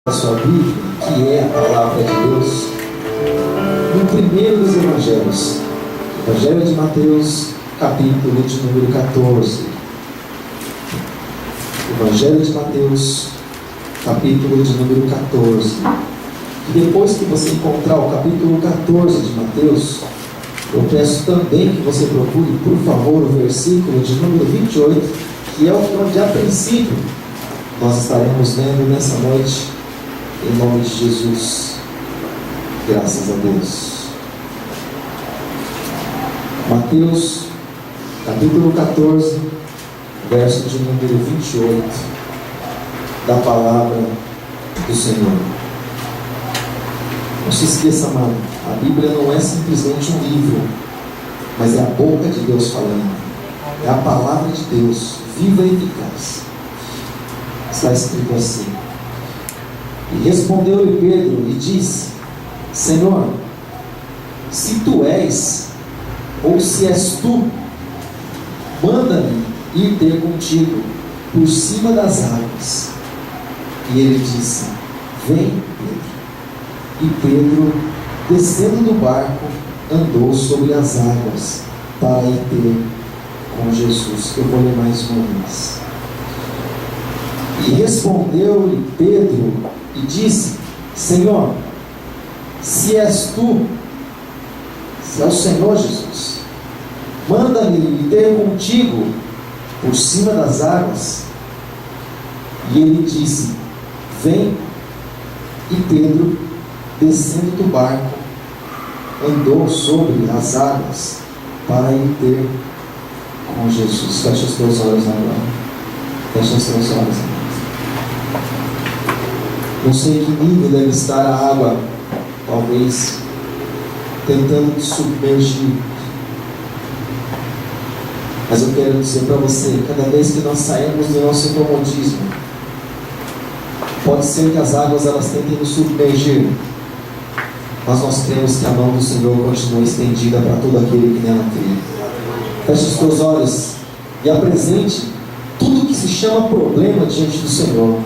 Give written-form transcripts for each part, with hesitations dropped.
A sua Bíblia, que é a palavra de Deus, no primeiro dos evangelhos, Evangelho de Mateus, capítulo de número 14. Evangelho de Mateus, capítulo de número 14. E depois que você encontrar o capítulo 14 de Mateus, eu peço também que você procure, por favor, o versículo de número 28, que é o onde a princípio nós estaremos lendo nessa noite, em nome de Jesus. Graças a Deus. Mateus, capítulo 14, verso de número 28, da palavra do Senhor. Não se esqueça, amado, a Bíblia não é simplesmente um livro, mas é a boca de Deus falando. É a palavra de Deus, viva e eficaz. Está escrito assim: e respondeu-lhe Pedro e disse: Senhor, se tu és, ou se és tu, manda-me ir ter contigo por cima das águas. E ele disse: vem, Pedro. E Pedro, descendo do barco, andou sobre as águas para ir ter com Jesus. Eu vou ler mais uma vez. E respondeu-lhe Pedro e disse: Senhor, se és tu, se é o Senhor Jesus, manda-me ir ter contigo por cima das águas. E ele disse: vem. E Pedro, descendo do barco, andou sobre as águas para ir ter com Jesus. Fecha os teus olhos agora. Fecha os teus olhos agora. Não sei que nível deve estar a água, talvez tentando te submergir. Mas eu quero dizer para você, cada vez que nós saímos do nosso comodismo, pode ser que as águas elas tentem nos submergir, mas nós cremos que a mão do Senhor continua estendida para todo aquele que nela crê. Feche os teus olhos e apresente tudo que se chama problema diante do Senhor,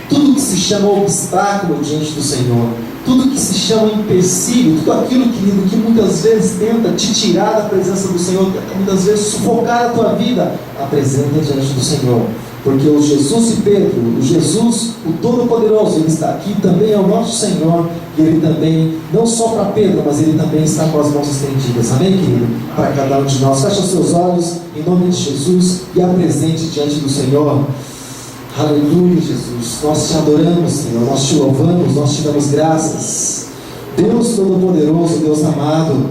tudo que se chama obstáculo diante do Senhor, tudo que se chama empecilho, tudo aquilo, querido, que muitas vezes tenta te tirar da presença do Senhor, tenta muitas vezes sufocar a tua vida, apresenta diante do Senhor. Porque o Jesus de Pedro, o Jesus, o Todo-Poderoso, Ele está aqui, também é o nosso Senhor, e Ele também, não só para Pedro, mas Ele também está com as mãos estendidas, amém, querido? Para cada um de nós. Fecha os seus olhos, em nome de Jesus, e apresente diante do Senhor. Aleluia, Jesus, nós te adoramos, Senhor, nós te louvamos, nós te damos graças. Deus Todo-Poderoso, Deus amado,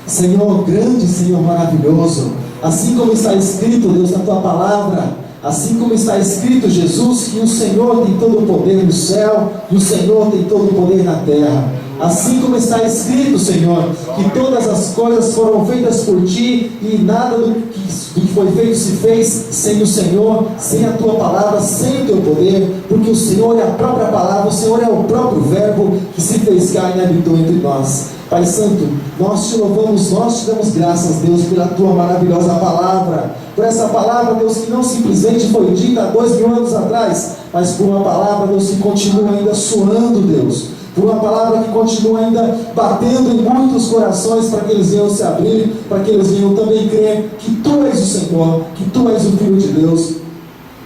Senhor grande, Senhor maravilhoso, assim como está escrito, Deus, na tua palavra, assim como está escrito, Jesus, que o Senhor tem todo o poder no céu e o Senhor tem todo o poder na terra. Assim como está escrito, Senhor, que todas as coisas foram feitas por Ti e nada do que foi feito se fez sem o Senhor, sem a Tua palavra, sem o Teu poder, porque o Senhor é a própria palavra, o Senhor é o próprio verbo que se fez carne e habitou entre nós. Pai Santo, nós te louvamos, nós te damos graças, Deus, pela Tua maravilhosa palavra, por essa palavra, Deus, que não simplesmente foi dita há 2000 anos atrás, mas por uma palavra, Deus, que continua ainda soando, Deus, por uma palavra que continua ainda batendo em muitos corações, para que eles venham se abrir, para que eles venham também crer que Tu és o Senhor, que Tu és o Filho de Deus,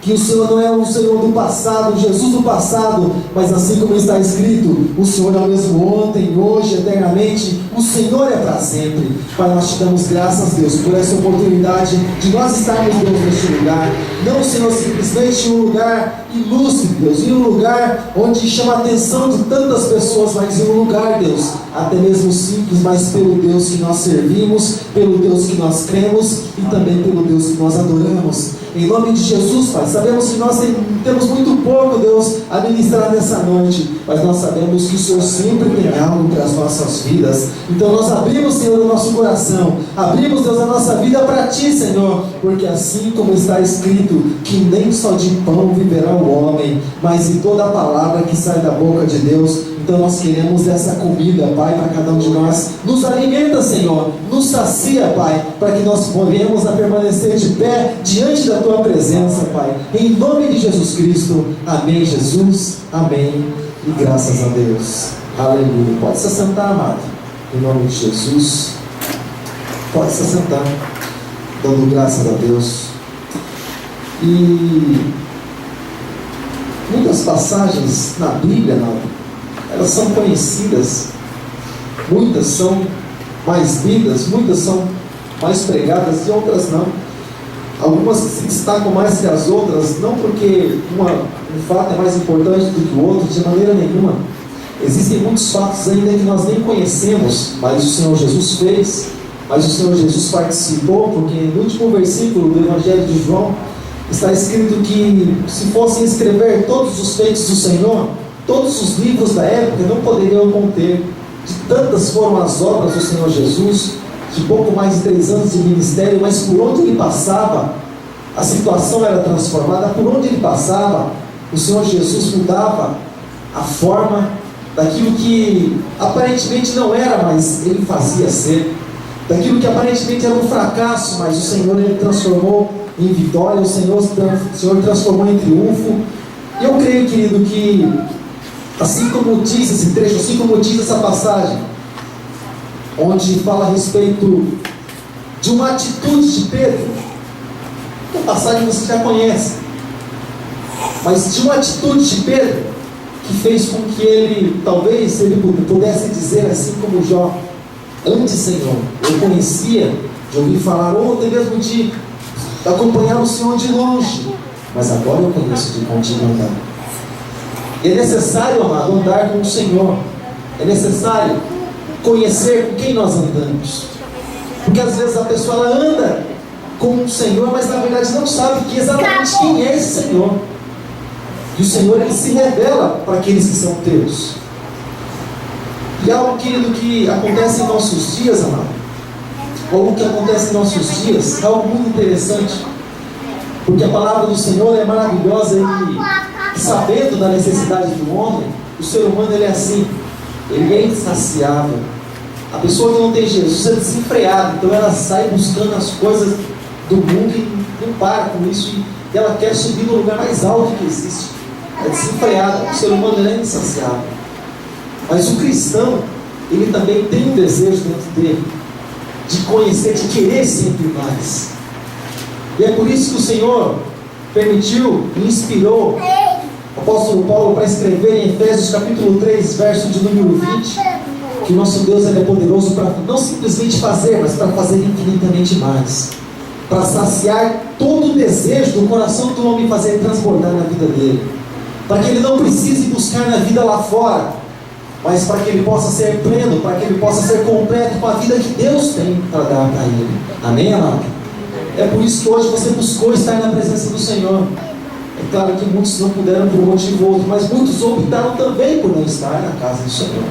que o Senhor não é o Senhor do passado, Jesus do passado, mas assim como está escrito, o Senhor é o mesmo ontem, hoje, eternamente, o Senhor é para sempre. Pai, nós te damos graças, Deus, por essa oportunidade de nós estarmos, Deus, neste lugar, não, Senhor, simplesmente em um lugar ilustre, Deus, em um lugar onde chama a atenção de tantas pessoas, mas em um lugar, Deus, até mesmo simples, mas pelo Deus que nós servimos, pelo Deus que nós cremos e também pelo Deus que nós adoramos. Em nome de Jesus, Pai, sabemos que nós temos muito pouco, Deus, a ministrar nessa noite, mas nós sabemos que o Senhor sempre tem algo para as nossas vidas. Então nós abrimos, Senhor, o nosso coração, abrimos, Deus, a nossa vida para Ti, Senhor, porque assim como está escrito, que nem só de pão viverá o homem, mas de toda a palavra que sai da boca de Deus. Então nós queremos essa comida, Pai, para cada um de nós. Nos alimenta, Senhor, nos sacia, Pai, para que nós venhamos a permanecer de pé diante da Tua presença, Pai. Em nome de Jesus Cristo, amém, Jesus, amém E graças a Deus. Aleluia. Pode se assentar, amado. Em nome de Jesus. Pode se assentar. Dando graças a Deus. E muitas passagens na Bíblia, elas são conhecidas. Muitas são mais lidas, muitas são mais pregadas e outras não. Algumas se destacam mais que as outras, não porque um fato é mais importante do que o outro, de maneira nenhuma. Existem muitos fatos ainda que nós nem conhecemos, mas o Senhor Jesus fez, mas o Senhor Jesus participou, porque no último versículo do Evangelho de João está escrito que se fossem escrever todos os feitos do Senhor, todos os livros da época não poderiam conter. De tantas foram as obras do Senhor Jesus, de pouco mais de 3 anos de ministério, mas por onde ele passava, a situação era transformada. Por onde ele passava, o Senhor Jesus mudava a forma daquilo que aparentemente não era, mas ele fazia ser. Daquilo que aparentemente era um fracasso, mas o Senhor ele transformou em vitória, o Senhor transformou em triunfo. E eu creio, querido, que assim como diz esse trecho, assim como diz essa passagem, onde fala a respeito de uma atitude de Pedro, que a passagem você já conhece, mas de uma atitude de Pedro, que fez com que ele, talvez, ele pudesse dizer assim como Jó: antes, Senhor, eu conhecia, de ouvir falar, ou até mesmo de acompanhar o Senhor de longe, mas agora eu conheço de contigo andar. E é necessário, amado, andar com o Senhor. É necessário conhecer com quem nós andamos. Porque às vezes a pessoa ela anda com o Senhor, mas na verdade não sabe exatamente quem é esse Senhor. E o Senhor ele se revela para aqueles que são teus. E algo, querido, que acontece em nossos dias, amado, algo que acontece em nossos dias, é algo muito interessante, porque a palavra do Senhor é maravilhosa e sabendo da necessidade do homem, o ser humano ele é assim, ele é insaciável. A pessoa que não tem Jesus é desenfreada, então ela sai buscando as coisas do mundo e não para com isso, e ela quer subir no lugar mais alto que existe. É desenfreada, o ser humano ele é insaciável. Mas o cristão, ele também tem um desejo dentro dele de conhecer, de querer sempre mais. E é por isso que o Senhor permitiu e inspirou o apóstolo Paulo para escrever em Efésios capítulo 3, verso de número 20, que o nosso Deus ele é poderoso para não simplesmente fazer, mas para fazer infinitamente mais, para saciar todo o desejo do coração do homem, fazer transbordar na vida dele, para que ele não precise buscar na vida lá fora, mas para que ele possa ser pleno, para que ele possa ser completo com a vida que Deus tem para dar para ele. Amém, amado? É por isso que hoje você buscou estar na presença do Senhor. É claro que muitos não puderam por um motivo ou outro, mas muitos optaram também por não estar na casa do Senhor,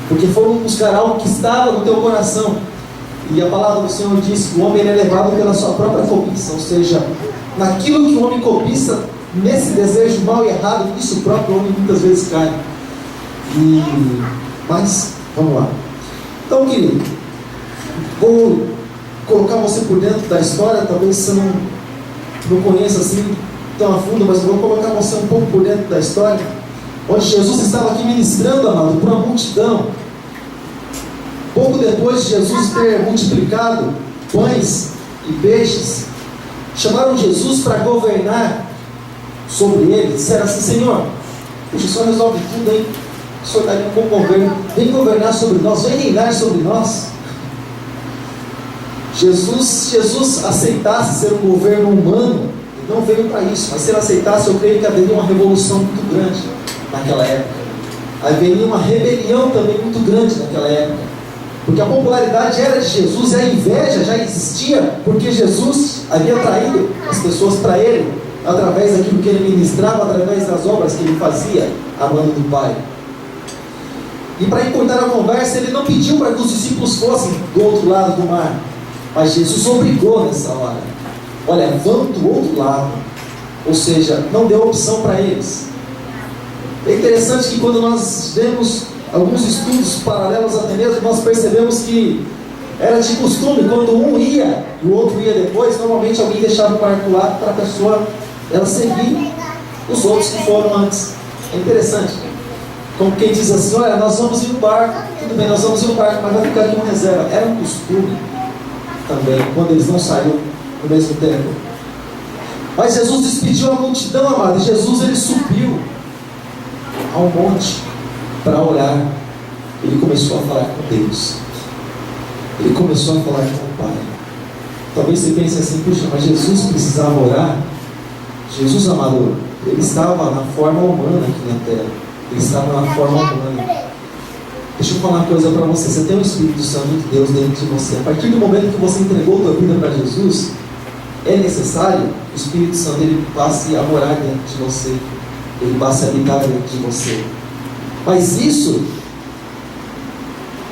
porque foram buscar algo que estava no teu coração. E a palavra do Senhor diz que o homem é levado pela sua própria cobiça, ou seja, naquilo que o homem cobiça, nesse desejo mal e errado, isso próprio o homem muitas vezes cai. Mas, vamos lá. Então, querido, vou colocar você por dentro da história. Talvez você não conheça assim tão a fundo, mas eu vou colocar você um pouco por dentro da história, onde Jesus estava aqui ministrando, amado, para uma multidão. Pouco depois de Jesus ter multiplicado pães e peixes, chamaram Jesus para governar sobre eles. Disseram assim: Senhor, o Senhor resolve tudo, hein? O Senhor daria um bom governo, vem governar sobre nós, vem reinar sobre nós. Jesus aceitasse ser um governo humano, ele não veio para isso, mas se ele aceitasse, eu creio que haveria uma revolução muito grande naquela época. Haveria uma rebelião também muito grande naquela época, porque a popularidade era de Jesus e a inveja já existia, porque Jesus havia traído as pessoas para ele, através daquilo que ele ministrava, através das obras que ele fazia, amando do Pai. E para encurtar a conversa, ele não pediu para que os discípulos fossem do outro lado do mar, mas Jesus obrigou nessa hora: olha, vão do outro lado. Ou seja, não deu opção para eles. É interessante que quando nós vemos alguns estudos paralelos até mesmo, nós percebemos que era de costume, quando um ia e o outro ia depois, normalmente alguém deixava o barco lá para a pessoa ela seguir os outros que foram antes. É interessante. Como quem diz assim, olha, nós vamos ir no barco, tudo bem, nós vamos ir no barco, mas vai ficar aqui uma reserva. Era um costume também, quando eles não saíram no mesmo tempo. Mas Jesus despediu a multidão, amado, e Jesus ele subiu ao monte para orar. Ele começou a falar com Deus. Ele começou a falar com o Pai. Talvez você pense assim, puxa, mas Jesus precisava orar? Jesus, amado, ele estava na forma humana aqui na terra. Ele estava na forma humana. Deixa eu falar uma coisa para você. Você tem o Espírito Santo de Deus dentro de você. A partir do momento que você entregou a sua vida para Jesus, é necessário que o Espírito Santo ele passe a morar dentro de você. Ele passe a habitar dentro de você. Mas isso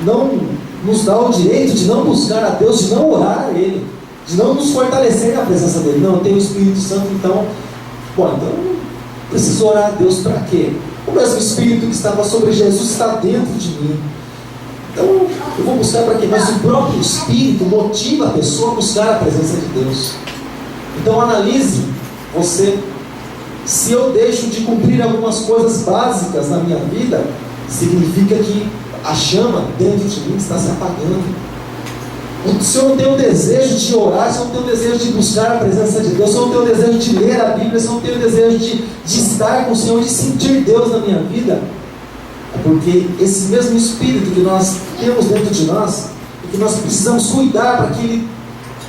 não nos dá o direito de não buscar a Deus, de não orar a Ele, de não nos fortalecer na presença dEle. Não, eu tenho o Espírito Santo, então eu preciso orar a Deus para quê? O mesmo Espírito que estava sobre Jesus está dentro de mim. Então eu vou buscar para quê? Mas o próprio Espírito motiva a pessoa a buscar a presença de Deus. Então analise você. Se eu deixo de cumprir algumas coisas básicas na minha vida, significa que a chama dentro de mim está se apagando. Se eu não tenho o desejo de orar, se eu não tenho o desejo de buscar a presença de Deus, se eu não tenho o desejo de ler a Bíblia, se eu não tenho o desejo de estar com o Senhor, de sentir Deus na minha vida, é porque esse mesmo Espírito que nós temos dentro de nós, e que nós precisamos cuidar para que ele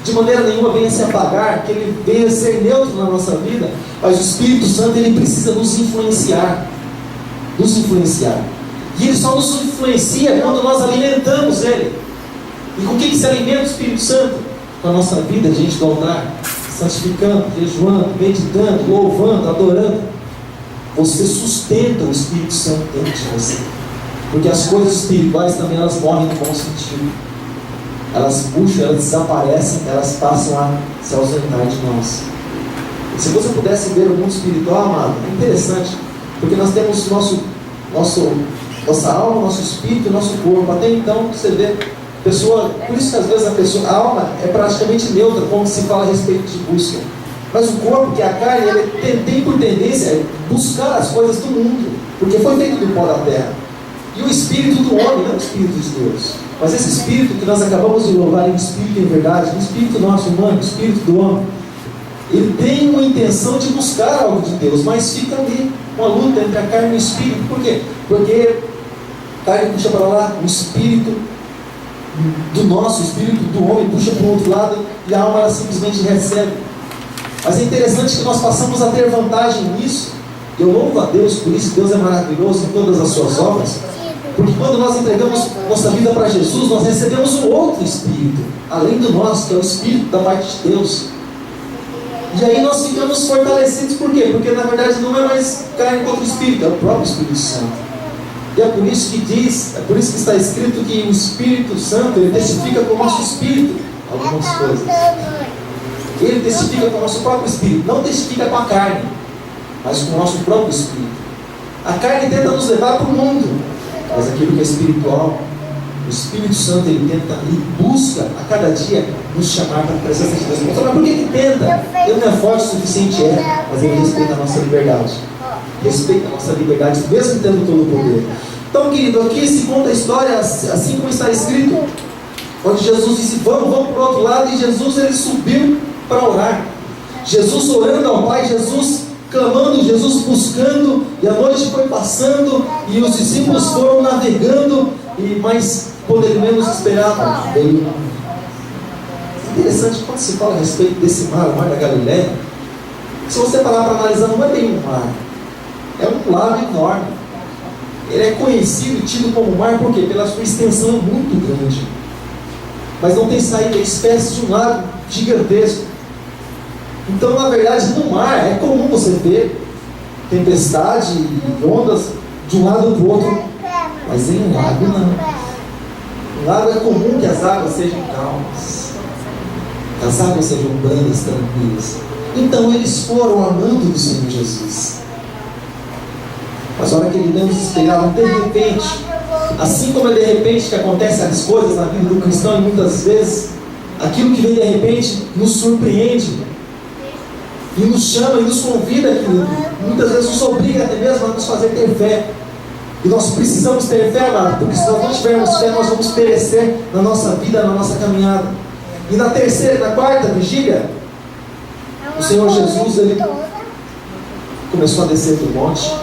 de maneira nenhuma venha se apagar, que ele venha ser neutro na nossa vida, mas o Espírito Santo ele precisa nos influenciar. Nos influenciar. E ele só nos influencia quando nós alimentamos ele. E com o que se alimenta o Espírito Santo? Com a nossa vida, gente do altar, santificando, jejuando, meditando, louvando, adorando. Você sustenta o Espírito Santo dentro de você. Porque as coisas espirituais também elas morrem no bom sentido. Elas puxam, elas desaparecem, elas passam a se ausentar de nós. E se você pudesse ver o mundo espiritual, amado, é interessante, porque nós temos nossa alma, nosso espírito e nosso corpo. Até então, você vê, pessoa, por isso que às vezes a alma é praticamente neutra, como se fala a respeito de busca. Mas o corpo, que é a carne, ele tem por tendência buscar as coisas do mundo, porque foi feito do pó da terra. E o espírito do homem, não o espírito de Deus. Mas esse espírito que nós acabamos de louvar em espírito em verdade, o espírito nosso humano, o espírito do homem, ele tem uma intenção de buscar algo de Deus, mas fica ali uma luta entre a carne e o espírito. Por quê? Porque a carne puxa para lá, o espírito do nosso, o espírito do homem puxa para o outro lado e a alma ela simplesmente recebe. Mas é interessante que nós passamos a ter vantagem nisso. Eu louvo a Deus por isso. Deus é maravilhoso em todas as suas obras. Porque quando nós entregamos nossa vida para Jesus, nós recebemos um outro Espírito, além do nosso, que é o Espírito da parte de Deus. E aí nós ficamos fortalecidos. Por quê? Porque na verdade não é mais carne contra o Espírito, é o próprio Espírito Santo. E é por isso que diz, é por isso que está escrito que o Espírito Santo, ele testifica com o nosso Espírito algumas coisas. Ele testifica com o nosso próprio Espírito, não testifica com a carne, mas com o nosso próprio Espírito. A carne tenta nos levar para o mundo, mas aquilo que é espiritual, o Espírito Santo ele tenta e busca a cada dia nos chamar para a presença de Deus. Mas por que tenta? Ele não é forte o suficiente, mas ele respeita a nossa liberdade. Respeita a nossa liberdade, mesmo tendo todo o poder. Então, querido, aqui se conta a história assim como está escrito, onde Jesus disse: vamos para o outro lado, e Jesus ele subiu para orar. Jesus orando ao Pai, Jesus clamando, Jesus buscando, e a noite foi passando, e os discípulos foram navegando, mas quando ele menos esperava, veio. Interessante, quando se fala a respeito desse mar, o mar da Galileia, se você parar para analisar, não é bem um mar, é um lago enorme. Ele é conhecido e tido como mar, por quê? Pela sua extensão muito grande, mas não tem saída, é espécie de um lago gigantesco. Então, na verdade, no mar é comum você ver tempestade e ondas de um lado para o outro, mas em um lago não. No lago é comum que as águas sejam calmas, que as águas sejam brandas, tranquilas. Então eles foram amando do Senhor Jesus. Mas a hora que ele menos esperava, de repente, assim como é de repente que acontecem as coisas na vida do cristão, e muitas vezes aquilo que vem de repente nos surpreende e nos chama e nos convida, que muitas vezes nos obriga até mesmo a nos fazer ter fé. E nós precisamos ter fé, amado, porque se nós não tivermos fé, nós vamos perecer na nossa vida, na nossa caminhada. E na terceira, na quarta vigília, o Senhor Jesus, ele começou a descer do monte.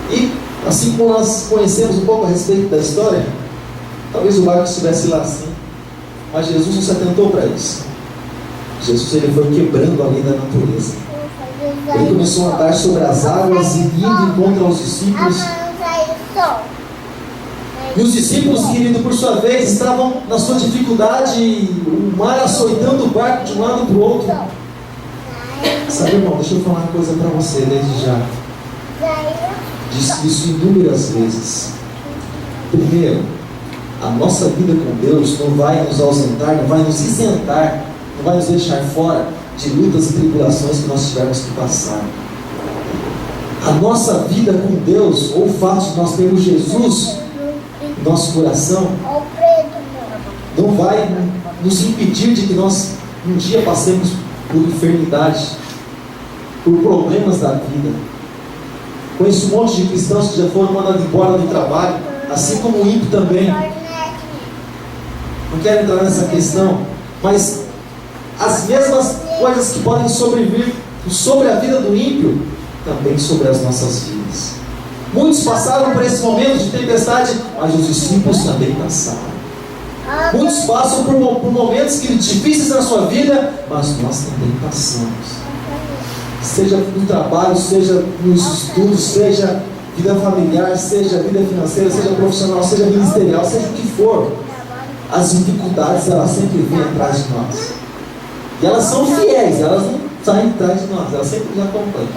E assim como nós conhecemos um pouco a respeito da história, talvez o barco estivesse lá assim, mas Jesus não se atentou para isso. Jesus, ele foi quebrando a lei da natureza. Ele começou a andar sobre as águas e indo em contra os discípulos. E os discípulos, querido, por sua vez, estavam na sua dificuldade, o mar açoitando o barco de um lado para o outro. Sabe, irmão, deixa eu falar uma coisa para você desde já. Disse isso inúmeras vezes. Primeiro, a nossa vida com Deus não vai nos ausentar, não vai nos isentar, não vai nos deixar fora de lutas e tribulações que nós tivermos que passar. A nossa vida com Deus, ou o fato de nós termos Jesus no nosso coração, não vai nos impedir de que nós um dia passemos por enfermidade, por problemas da vida. Conheço um monte de cristãos que já foram mandados embora do trabalho, assim como o ímpio também. Não quero entrar nessa questão, mas as mesmas coisas que podem sobrevir sobre a vida do ímpio, também sobre as nossas vidas. Muitos passaram por esse momento de tempestade, mas os discípulos também passaram. Muitos passam por momentos difíceis na sua vida, mas nós também passamos. Seja no trabalho, seja nos estudos, seja vida familiar, seja vida financeira, seja profissional, seja ministerial, seja o que for, as dificuldades, elas sempre vêm atrás de nós. E elas são fiéis, elas não saem atrás de nós, elas sempre nos acompanham.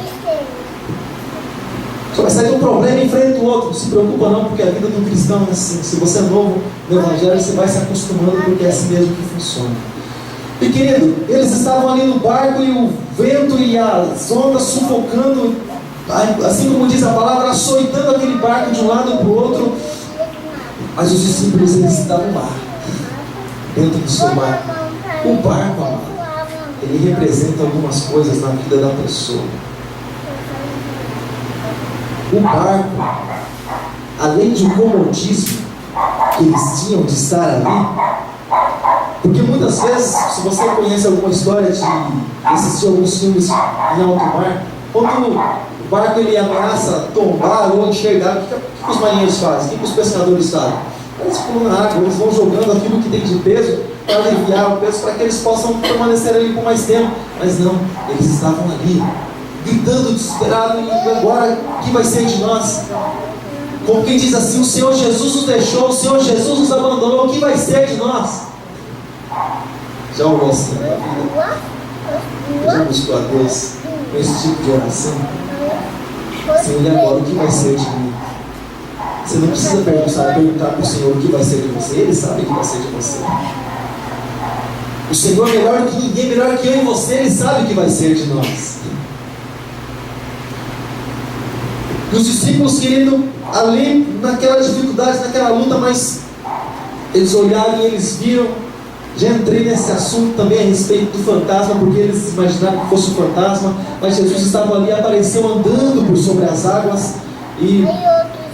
Só vai sair um problema em frente do outro. Não se preocupa não, porque a vida do cristão é assim. Se você é novo no Evangelho, você vai se acostumando, porque é assim mesmo que funciona. E querido, eles estavam ali no barco e o vento e as ondas sufocando, assim como diz a palavra, açoitando aquele barco de um lado para o outro. Mas os discípulos, eles estavam lá, dentro do seu barco. O barco, amado, ele representa algumas coisas na vida da pessoa. O barco, além de um comodismo que eles tinham de estar ali, porque muitas vezes, se você conhece alguma história de assistir alguns filmes em alto mar, quando o barco ele ameaça tombar ou enxergar, o que os marinheiros fazem? O que os pescadores fazem? Eles pulam na água, eles vão jogando aquilo que tem de peso para aliviar o peso, para que eles possam permanecer ali por mais tempo. Mas não, eles estavam ali, gritando desesperado, e agora o que vai ser de nós? Como quem diz assim, o Senhor Jesus nos deixou, o Senhor Jesus nos abandonou, o que vai ser de nós? Já orou assim na vida? Já buscou a Deus com esse tipo de oração? Senhor, e agora o que vai ser de mim? Você não precisa perguntar para o Senhor o que vai ser de você, Ele sabe o que vai ser de você. O Senhor, melhor do que ninguém, melhor que eu e você, Ele sabe o que vai ser de nós. E os discípulos, querido, ali naquela dificuldade, naquela luta, mas eles olharam e eles viram. Já entrei nesse assunto também a respeito do fantasma, porque eles imaginaram que fosse um fantasma, mas Jesus estava ali, apareceu andando por sobre as águas. E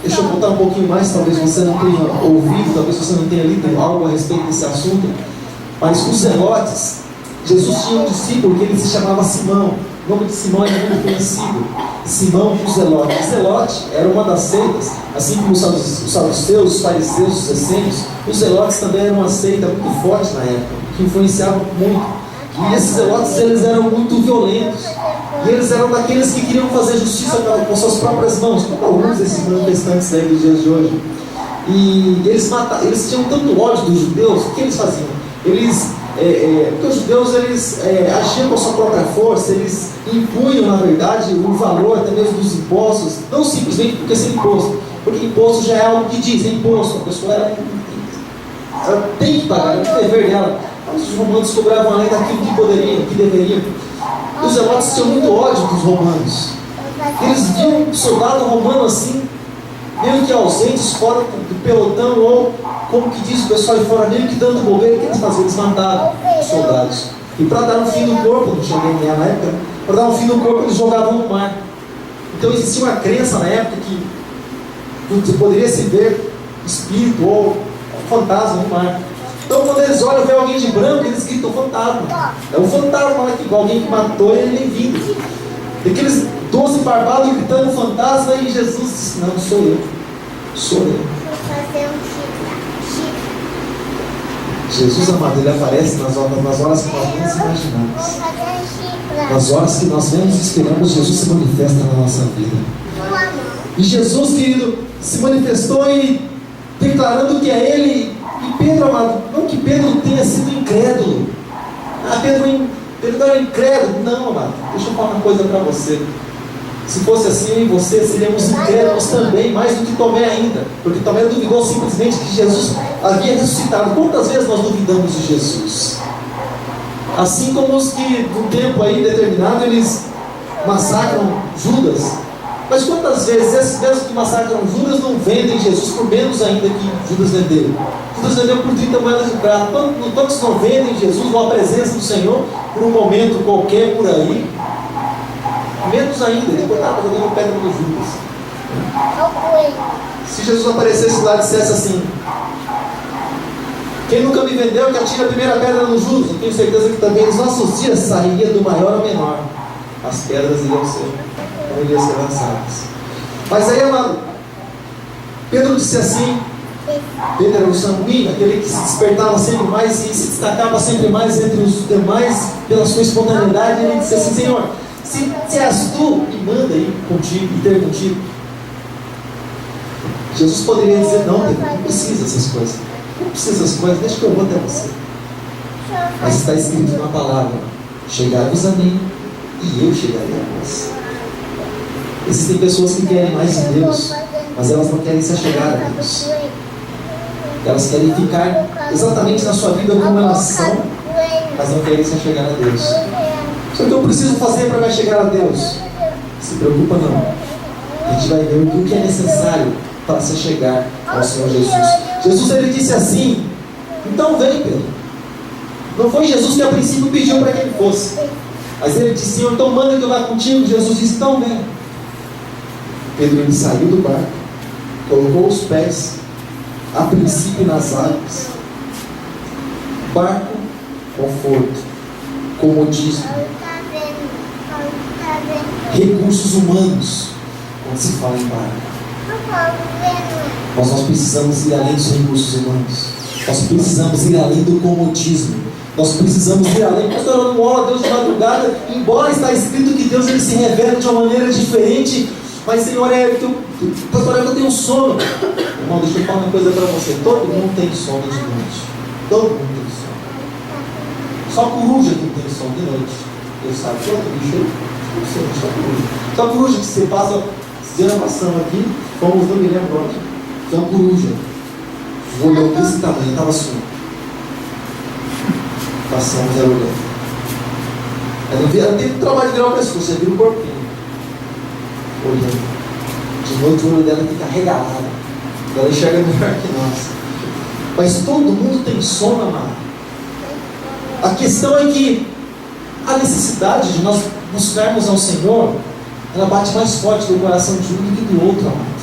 deixa eu contar um pouquinho mais, talvez você não tenha ouvido, talvez você não tenha lido algo a respeito desse assunto, mas os zelotes, Jesus tinha um discípulo que ele se chamava Simão. O nome de Simão é muito conhecido, Simão o Zelote. O Zelote era uma das seitas, assim como os saduceus, os fariseus, os essênios. Os zelotes também eram uma seita muito forte na época, que influenciava muito. E esses zelotes, eles eram muito violentos. E eles eram daqueles que queriam fazer justiça com suas próprias mãos, como alguns desses manifestantes aí dos dias de hoje. E eles tinham tanto ódio dos judeus, o que eles faziam? Porque os judeus eles agiam com a sua própria força, eles impunham, na verdade, o valor até mesmo dos impostos, não simplesmente porque ser imposto, porque imposto já é algo que diz, é imposto, a pessoa ela tem que pagar, é o dever dela. Mas os romanos cobravam além daquilo que poderiam, que deveriam. E os zelotes tinham muito ódio dos romanos. Eles viam um soldado romano assim, meio que ausentes, fora do pelotão, ou como que diz o pessoal de fora, meio que dando bobeira. O que eles faziam? Eles matavam os soldados. E para dar um fim no corpo, não tinha nem na época, para dar um fim no corpo eles jogavam no mar. Então existia uma crença na época que Você poderia se ver espírito ou fantasma no mar. Então quando eles olham, vê alguém de branco, eles gritam fantasma. É o fantasma lá, que alguém que matou ele nem vindo. E aqueles 12 barbados gritando fantasma, e Jesus disse: não, sou eu. Sou eu. Jesus, amado, ele aparece nas horas que nós menos imaginamos. Nas horas que nós menos esperamos, Jesus se manifesta na nossa vida. E Jesus, querido, se manifestou e declarando que é Ele. E Pedro, amado, não que Pedro tenha sido incrédulo. Pedro não era incrédulo. Não, amado, deixa eu falar uma coisa para você. Se fosse assim, eu e você seríamos incrédulos também, mais do que Tomé ainda. Porque Tomé duvidou simplesmente que Jesus havia ressuscitado. Quantas vezes nós duvidamos de Jesus? Assim como os que, num tempo aí determinado, eles massacram Judas. Mas quantas vezes esses mesmos que massacram Judas não vendem Jesus por menos ainda que Judas vendeu? Judas vendeu por 30 moedas de prata. Quantos não vendem Jesus ou a presença do Senhor por um momento qualquer por aí? Menos ainda, depois estava jogando pedra no Judas. Se Jesus aparecesse lá e dissesse assim: quem nunca me vendeu, que atire a primeira pedra no Judas, eu tenho certeza que também nos nossos dias sairia do maior ao menor. As pedras iriam ser lançadas. Mas aí, amado, Pedro disse assim. Pedro era o sanguíneo, aquele que se despertava sempre mais e se destacava sempre mais entre os demais pela sua espontaneidade. Ele disse assim: Senhor, se és tu, me manda ir contigo e ter contigo. Jesus poderia dizer: não, Pedro, não precisa dessas coisas. Não precisa dessas coisas, deixa que eu vou até você. Mas está escrito na palavra: chegai-vos a mim e eu chegarei a vós. Existem pessoas que querem mais de Deus, mas elas não querem se achegar a Deus. Elas querem ficar exatamente na sua vida como elas são, mas não querem se achegar a Deus. Só que eu preciso fazer para me chegar a Deus? Se preocupa não. A gente vai ver o que é necessário para se chegar ao Senhor Jesus. Jesus, ele disse assim: então vem, Pedro. Não foi Jesus que a princípio pediu para que ele fosse, mas ele disse: Senhor, então manda que eu vá contigo. Jesus disse: então vem. Pedro, ele saiu do barco, colocou os pés a princípio nas águas. Barco, conforto, comodismo, recursos humanos, quando se fala em barco. Mas nós precisamos ir além dos recursos humanos. Nós precisamos ir além do comodismo. Nós precisamos ir além. Pastor, eu não oro a Deus de madrugada, embora está escrito que Deus ele se revela de uma maneira diferente. Mas, Senhor, pastor, eu tenho sono. Irmão, deixa eu falar uma coisa para você. Todo mundo tem sono de noite. Todo mundo tem sono. Só coruja que não tem sono de noite. Eu sabe que outro bicho, não sei, só coruja. Só coruja que você passa, se na maçã aqui, fomos no Guilherme Brock. Só coruja. O olhão desse tamanho, estava assim. Passamos, era olhando. Ela teve trabalho de virar o pescoço, você vira o corpinho. Olhando. De noite o olho dela fica regalado. Ela enxerga melhor que nós. Mas todo mundo tem sono, amado. A questão é que a necessidade de nós buscarmos ao Senhor, ela bate mais forte no coração de um do que do outro, amado.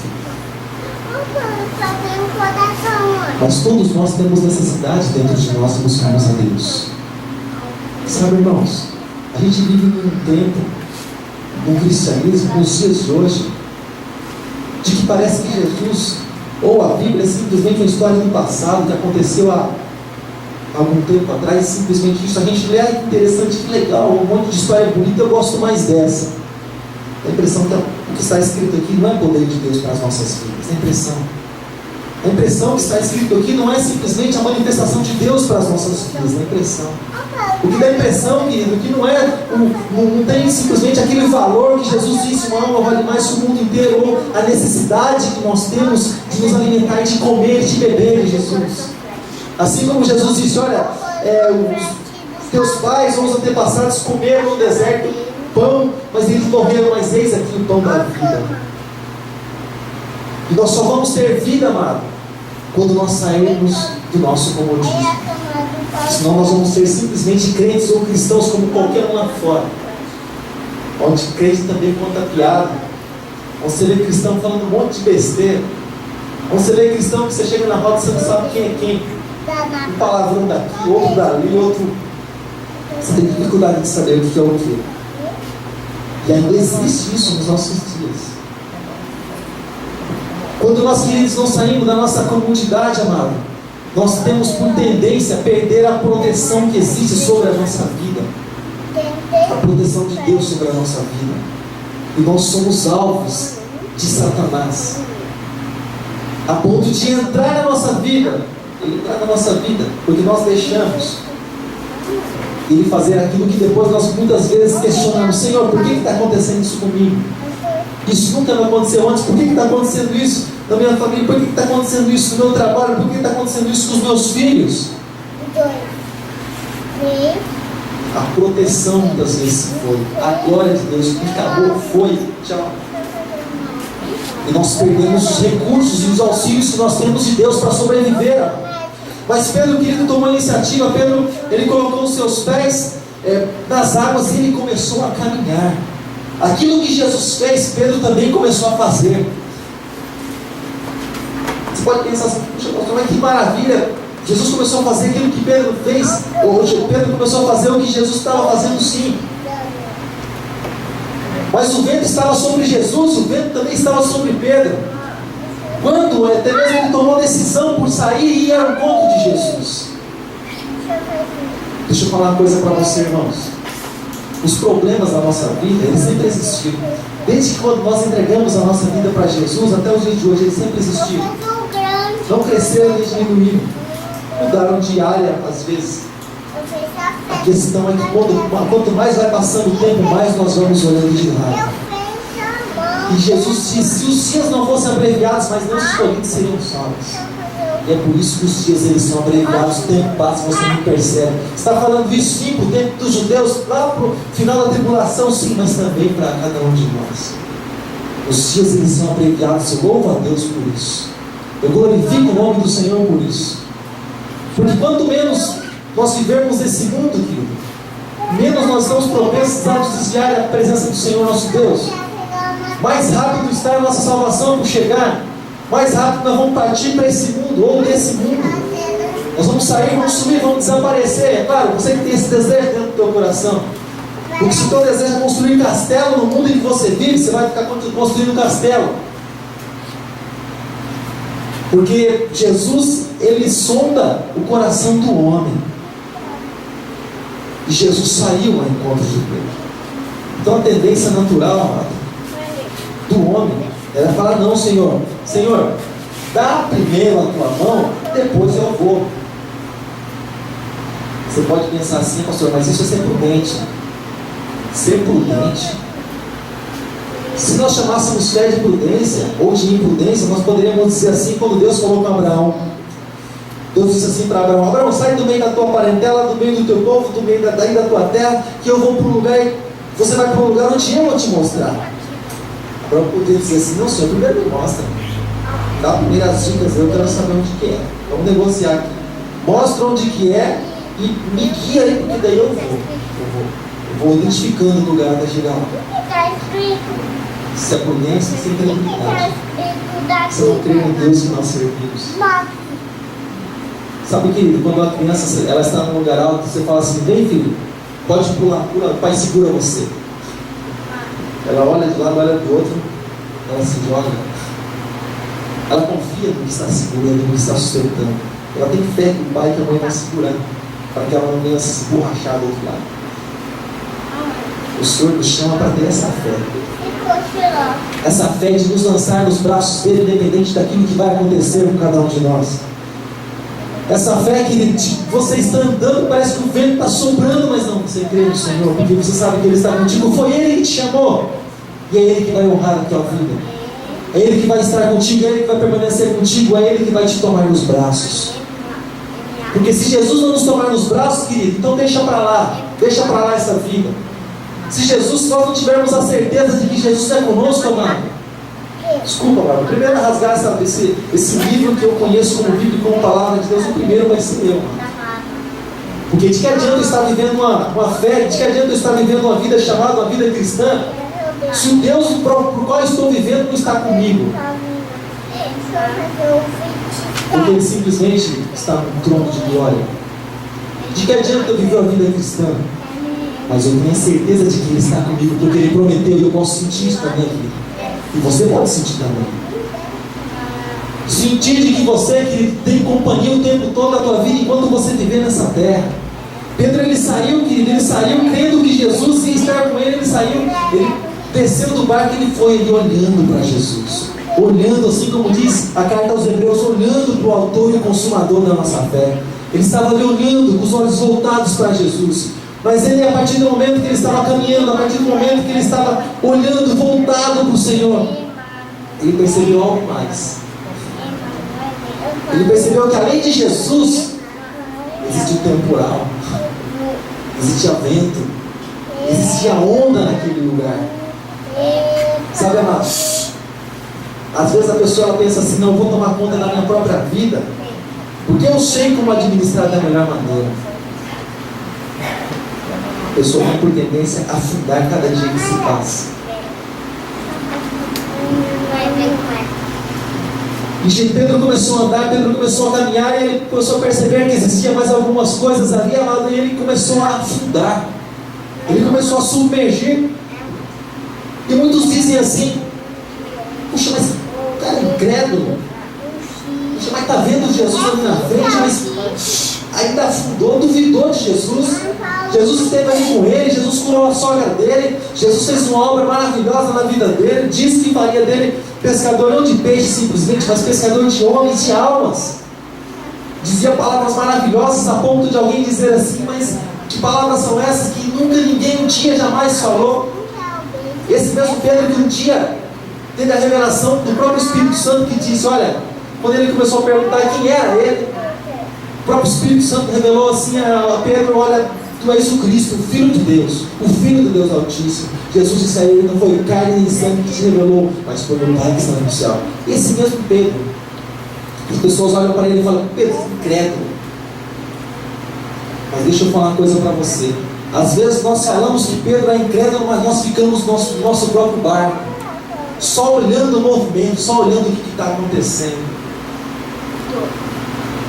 Mas todos nós temos necessidade dentro de nós de buscarmos a Deus. Sabe, irmãos, a gente vive num tempo, num cristianismo, nos dias de hoje, de que parece que Jesus ou a Bíblia é simplesmente uma história do passado que aconteceu há algum tempo atrás. Simplesmente isso, a gente lê: ah, interessante, que legal, um monte de história bonita, eu gosto mais dessa. A impressão que o que está escrito aqui não é poder de Deus para as nossas vidas. A impressão que está escrito aqui não é simplesmente a manifestação de Deus para as nossas vidas. A impressão. O que dá a impressão, querido, que não tem simplesmente aquele valor que Jesus disse: uma alma vale mais que o mundo inteiro, ou a necessidade que nós temos de nos alimentar, de comer, de beber de Jesus. Assim como Jesus disse: olha, os teus pais ou os antepassados comeram no deserto pão, mas eles morreram, mas eis aqui o pão da vida. E nós só vamos ter vida, amado, quando nós sairmos do nosso comodismo. Senão nós vamos ser simplesmente crentes ou cristãos como qualquer um lá fora, onde crente também conta piada, onde você vê cristão falando um monte de besteira. Você vê cristão que você chega na roda e você não sabe quem é quem. Um palavrão daqui, outro dali, outro. Você tem dificuldade de saber o que é o que. E ainda existe isso nos nossos dias. Quando nós, queridos, não saímos da nossa comunidade, amado, nós temos por tendência a perder a proteção que existe sobre a nossa vida. A proteção de Deus sobre a nossa vida. E nós somos alvos de Satanás. A ponto de entrar na nossa vida. Ele entrar na nossa vida, porque nós deixamos ele fazer aquilo que depois nós muitas vezes questionamos: Senhor, por que está acontecendo isso comigo? Isso nunca me aconteceu antes. Por que está acontecendo isso na minha família? Por que está acontecendo isso no meu trabalho? Por que está acontecendo isso com os meus filhos? A proteção muitas vezes foi. A glória de Deus que acabou, foi. Tchau. E nós perdemos os recursos e os auxílios que nós temos de Deus para sobreviver. Mas Pedro, querido, tomou a iniciativa. Pedro, ele colocou os seus pés nas águas e ele começou a caminhar. Aquilo que Jesus fez, Pedro também começou a fazer. Você pode pensar assim: puxa, pastor, mas que maravilha! Jesus começou a fazer aquilo que Pedro fez. Ou Pedro começou a fazer o que Jesus estava fazendo, sim. Mas o vento estava sobre Jesus, o vento também estava sobre Pedro. Quando até mesmo ele tomou a decisão por sair e ir ao encontro de Jesus. Deixa eu falar uma coisa para você, irmãos. Os problemas da nossa vida, eles sempre existiram. Desde que quando nós entregamos a nossa vida para Jesus, até os dias de hoje, eles sempre existiram. Não cresceram nem diminuíram. Mudaram de área às vezes. A questão é que quanto mais vai passando o tempo, mais nós vamos olhando de lado. E Jesus disse: se os dias não fossem abreviados, mas não os escolhidos seriam salvos. E é por isso que os dias eles são abreviados, o tempo passa, você não percebe. Está falando isso sim para o tempo dos judeus, lá para o final da tribulação, sim, mas também para cada um de nós. Os dias eles são abreviados, eu louvo a Deus por isso. Eu glorifico o nome do Senhor por isso. Porque quanto menos nós vivermos nesse mundo, querido, menos nós estamos propensos a nos desviar da presença do Senhor nosso Deus. Mais rápido está a nossa salvação por chegar. Mais rápido nós vamos partir para esse mundo, ou desse mundo. Nós vamos sair, vamos sumir, vamos desaparecer. É claro, você que tem esse desejo dentro do teu coração. Porque se o teu desejo é construir castelo no mundo em que você vive, você vai ficar construindo castelo. Porque Jesus, ele sonda o coração do homem. E Jesus saiu ao encontro de Pedro. Então a tendência natural, amado, do homem era falar: não, Senhor, dá primeiro a tua mão, depois eu vou. Você pode pensar assim: pastor, mas isso é ser prudente. Ser prudente. Se nós chamássemos fé de prudência ou de imprudência, nós poderíamos dizer assim, quando Deus falou com Abraão. Deus disse assim para Abraão: Abraão, sai do meio da tua parentela, do meio do teu povo, do meio da tua terra, que eu vou para um lugar e você vai para um lugar onde eu vou te mostrar. Abraão poderia dizer assim: não, Senhor, primeiro me mostra. Dá primeiro as dicas, eu quero saber onde que é. Vamos negociar aqui. Mostra onde que é e me guia aí, porque daí eu vou identificando o lugar até chegar lá. Se é prudência, sem credibilidade. Se não crê em Deus que nós servimos. Sabe, querido, quando uma criança ela está num lugar alto, você fala assim: vem, filho, pode pular, o pai segura você. Ela olha de um lado, olha do outro, ela se joga. Ela confia no que está segurando, no que está sustentando. Ela tem fé que o pai e que a mãe vão segurar, para que ela não venha se esborrachar do outro lado. O Senhor nos chama para ter essa fé. Essa fé de nos lançar nos braços dele, independente daquilo que vai acontecer com cada um de nós. Essa fé que você está andando, parece que o vento está soprando, mas não, você crê no Senhor, porque você sabe que Ele está contigo. Foi Ele que te chamou, e é Ele que vai honrar a tua vida. É Ele que vai estar contigo, é Ele que vai permanecer contigo, é Ele que vai te tomar nos braços. Porque se Jesus não nos tomar nos braços, querido, então deixa para lá essa vida. Se nós não tivermos a certeza de que Jesus é conosco, amado, desculpa, amado, primeiro a rasgar esse livro que eu conheço como Bíblia e como Palavra de Deus, o primeiro vai ser eu, amado. Porque de que adianta eu estar vivendo uma fé, de que adianta eu estar vivendo uma vida chamada uma vida cristã, se o Deus por qual eu estou vivendo não está comigo? Porque Ele simplesmente está no trono de glória. De que adianta eu viver a vida cristã? Mas eu tenho a certeza de que Ele está comigo, porque Ele prometeu e eu posso sentir isso também, querido. E você pode sentir também. Sentir de que você, querido, tem companhia o tempo todo da tua vida enquanto você viver nessa terra. Pedro, ele saiu, querido, ele saiu crendo que Jesus ia estar com ele, ele saiu, ele desceu do barco e ele foi ali olhando para Jesus. Olhando, assim como diz a carta aos Hebreus, olhando para o autor e o consumador da nossa fé. Ele estava ali olhando com os olhos voltados para Jesus. Mas ele, a partir do momento que ele estava caminhando, a partir do momento que ele estava olhando, voltado para o Senhor, ele percebeu algo mais. Ele percebeu que além de Jesus, existia o temporal, existia vento, existia onda naquele lugar. Sabe, amados? Às vezes a pessoa ela pensa assim: não, eu vou tomar conta da minha própria vida, porque eu sei como administrar da melhor maneira. A pessoa tem por tendência a afundar cada dia que se passa. E Pedro começou a andar, Pedro começou a caminhar, e ele começou a perceber que existia mais algumas coisas ali, amado, e ele começou a afundar. Ele começou a submergir. E muitos dizem assim: puxa, mas o cara é incrédulo. Puxa, mas está vendo Jesus ali na frente, mas ainda afundou, duvidou de Jesus. Jesus esteve ali com ele, Jesus curou a sogra dele, Jesus fez uma obra maravilhosa na vida dele, disse que faria dele pescador não de peixe simplesmente, mas pescador de homens, de almas. Dizia palavras maravilhosas a ponto de alguém dizer assim: mas que palavras são essas que nunca ninguém um dia jamais falou? Esse mesmo Pedro que um dia teve a revelação do próprio Espírito Santo, que disse: olha, quando ele começou a perguntar quem era ele, o próprio Espírito Santo revelou assim a Pedro: olha, tu és o Cristo, o Filho de Deus, o Filho de Deus Altíssimo. Jesus disse a ele: não foi carne nem sangue que te revelou, mas foi o Pai que está no céu. Esse mesmo Pedro, as pessoas olham para ele e falam: Pedro, incrédulo. Mas deixa eu falar uma coisa para você. Às vezes nós falamos que Pedro é incrédulo, mas nós ficamos no nosso próprio barco, só olhando o movimento, só olhando o que está acontecendo.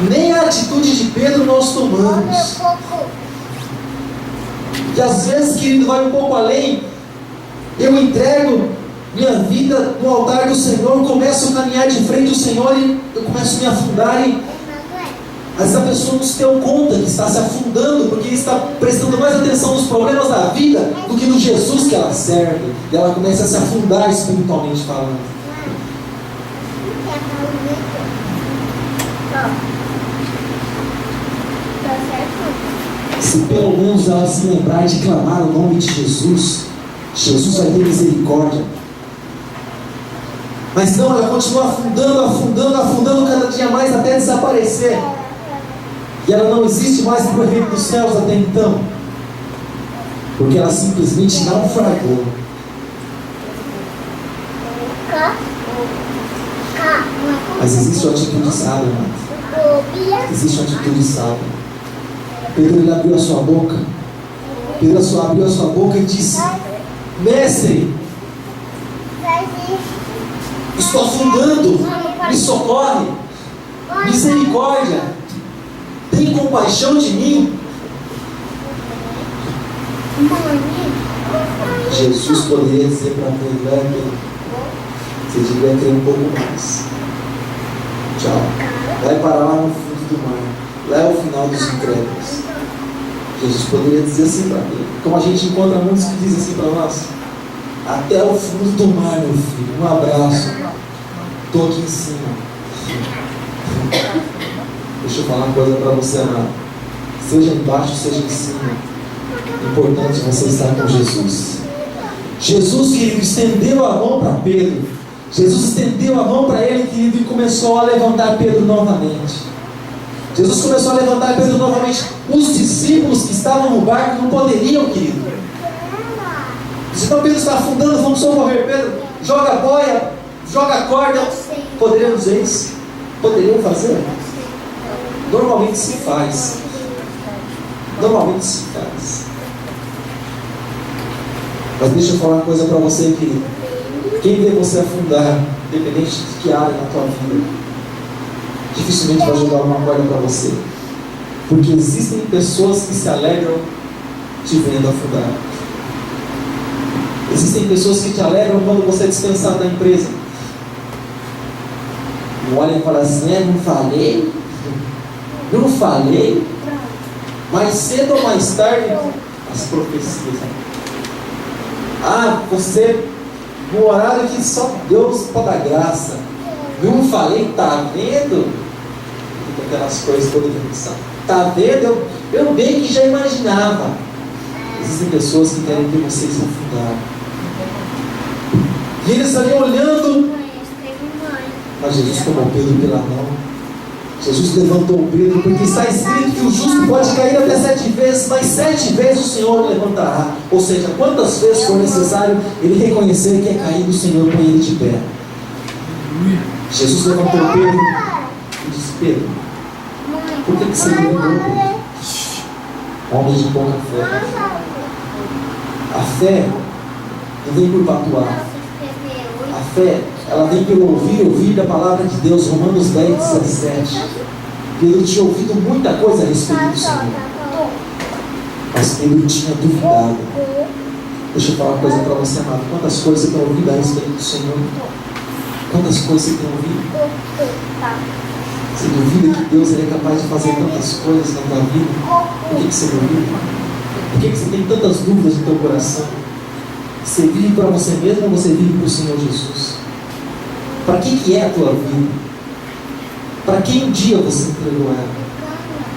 Nem a atitude de Pedro nós tomamos. E às vezes, querido, vai um pouco além. Eu entrego minha vida no altar do Senhor, começo a caminhar de frente ao Senhor e eu começo a me afundar. Mas a pessoa não se deu conta que está se afundando, porque está prestando mais atenção nos problemas da vida do que no Jesus que ela serve. E ela começa a se afundar espiritualmente falando. Se pelo menos ela se lembrar de clamar o nome de Jesus, Jesus vai ter misericórdia. Mas não, ela continua afundando, afundando, afundando cada dia mais até desaparecer. E ela não existe mais para o reino dos céus até então, porque ela simplesmente naufragou. Mas existe uma atitude sábia, irmão. Existe uma atitude sábia. Pedro, ele abriu a sua boca. Pedro abriu a sua boca e disse: mestre, estou afundando, me socorre, misericórdia, tem compaixão de mim. Jesus poderia dizer para Pedro: você devia crer um pouco mais. Tchau. Vai parar lá no fundo do mar. Lá é o final dos incrédulos. Jesus poderia dizer assim para Pedro. Como a gente encontra muitos que dizem assim para nós: até o fundo do mar, meu filho. Um abraço. Estou aqui em cima. Deixa eu falar uma coisa para você, amado. Seja embaixo, seja em cima. Importante você estar com Jesus. Jesus, querido, estendeu a mão para Pedro. Jesus estendeu a mão para ele, querido, e começou a levantar Pedro novamente. Jesus começou a levantar Pedro novamente. Os discípulos que estavam no barco não poderiam, querido. Então Pedro está afundando, vamos socorrer Pedro. Joga a boia, joga a corda. Poderiam dizer isso? Poderiam fazer? Normalmente se faz. Normalmente se faz. Mas deixa eu falar uma coisa para você, querido. Quem vê você afundar independente de que área na tua vida, dificilmente vai jogar uma corda para você. Porque existem pessoas que se alegram te vendo afundar. Existem pessoas que te alegram quando você é dispensado da empresa. Não olha e fala assim, não falei, mais cedo ou mais tarde, as profecias. Você, no horário que só Deus pode dar graça, não falei, tá vendo? Aquelas coisas todas que a gente sabe. Tá vendo? Eu bem que já imaginava. Existem pessoas que querem ver vocês afundar. E eles ali olhando. Mas Jesus tomou Pedro pela mão. Jesus levantou Pedro, porque está escrito que o justo pode cair até 7 vezes, mas 7 vezes o Senhor o levantará. Ou seja, quantas vezes for necessário ele reconhecer que é caído, o Senhor põe ele de pé. Jesus levantou Pedro e disse: Pedro, por que você me negou? Homem de pouca fé. A fé não vem por patuar. A fé, ela vem pelo ouvir da palavra de Deus. Romanos 10, 17. Pedro tinha ouvido muita coisa a respeito do Senhor, mas Pedro tinha duvidado. Deixa eu falar uma coisa para você, amado. Quantas coisas você tem ouvido a respeito do Senhor? Quantas coisas você tem ouvido? Você duvida que Deus é capaz de fazer tantas coisas na tua vida? Por que você duvida? Por que você tem tantas dúvidas no teu coração? Você vive para você mesmo ou você vive para o Senhor Jesus? Para que é a tua vida? Para que um dia você entregou ela?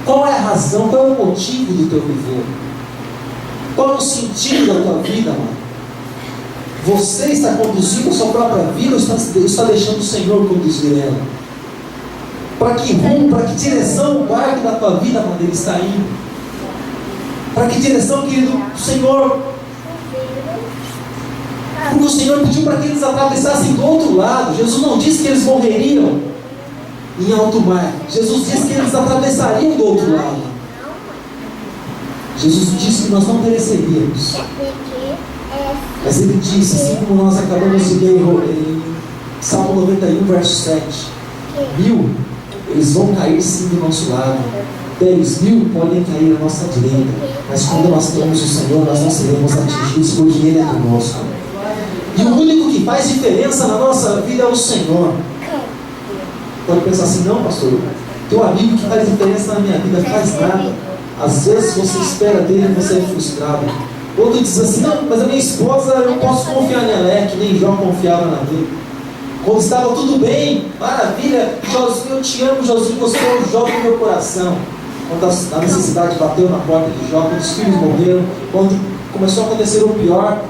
Qual é a razão, qual é o motivo do teu viver? Qual é o sentido da tua vida, mano? Você está conduzindo a sua própria vida ou está deixando o Senhor conduzir ela? Para que rumo, para que direção o barco da tua vida, mano, ele está indo? Para que direção, querido, o Senhor? Porque o Senhor pediu para que eles atravessassem do outro lado. Jesus não disse que eles morreriam em alto mar. Jesus disse que eles atravessariam do outro lado. Jesus disse que nós não pereceríamos. Mas ele disse, assim como nós acabamos de ler em Salmo 91, verso 7: 1000, eles vão cair sim do nosso lado. 10.000 podem cair à nossa direita. Mas quando nós temos o Senhor, nós não seremos atingidos, porque Ele é conosco. E o único que faz diferença na nossa vida é o Senhor. Pode pensar assim: não, pastor, teu amigo que faz diferença na minha vida faz nada. Às vezes você espera dele e você é frustrado. Outro diz assim: não, mas a minha esposa, eu não posso confiar nela. É que nem Jó confiava na dele. Quando estava tudo bem, maravilha, Josinho, eu te amo, Josinho, você é o Jó do meu coração. Quando a necessidade bateu na porta de Jó, quando os filhos morreram, quando começou a acontecer o pior,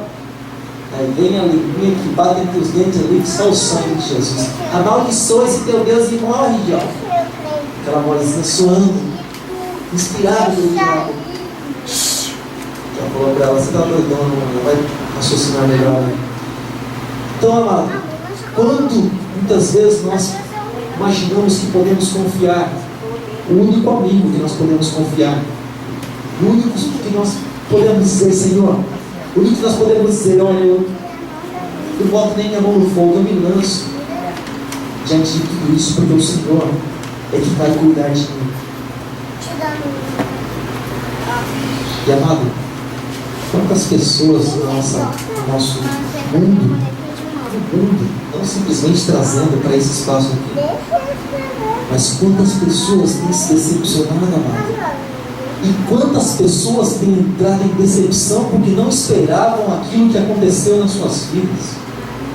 aí vem a alegria que bate entre os dentes ali, que só o sangue de Jesus. Amaldiçoa esse teu Deus e morre, Jó. Aquela vozinha soando, inspirada pelo diabo. Já falou para ela: você está doidona, não vai raciocinar melhor. Então, amado, quando muitas vezes nós imaginamos que podemos confiar, o único amigo que nós podemos confiar, o único que nós podemos dizer: Senhor, o único que nós podemos dizer: olha, eu boto nem minha mão no fogo, eu me lanço diante de tudo isso, porque o Senhor é que vai cuidar de mim. E amado, quantas pessoas no nosso mundo, não simplesmente trazendo para esse espaço aqui, mas quantas pessoas têm se decepcionado, amado? E quantas pessoas têm entrado em decepção porque não esperavam aquilo que aconteceu nas suas vidas?